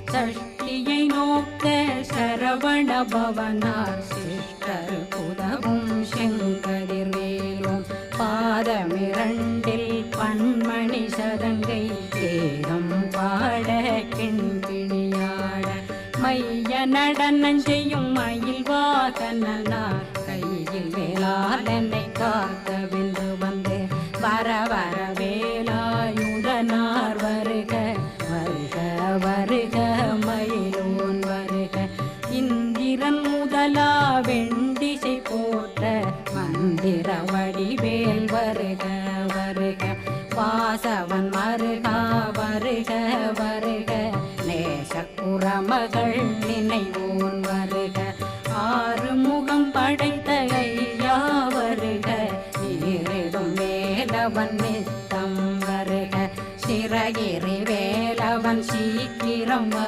சஷ்டியை நோக்க சரவண பவனார் சிஷ்டர் புதவும் செங்கதிர்வேலும் பாதமிரண்டில் பன்மணி சதங்கை தேகம் பாட கிண்கிணியாட மைய நடனம் செய்யும் மயில் வாகனார் கையில் வேளாளனை காக்கவென்று வந்து வர வர வேலாயுதனார் வருக வருக வருக மயிலோன் வருக இந்திரன் முதலா வெண்டிசை போற்ற மந்திர வடிவேல் வருக வருக வாசவன் மருகா வருக வருக நேசக்குறமகள் நினைவோன் வருக ஆறு முகம் படைத்த ஐயா வருக ஈரிடும் வேலவன் நித்தம் வருக சிறகிரி வேலவன் சீக்கிரம்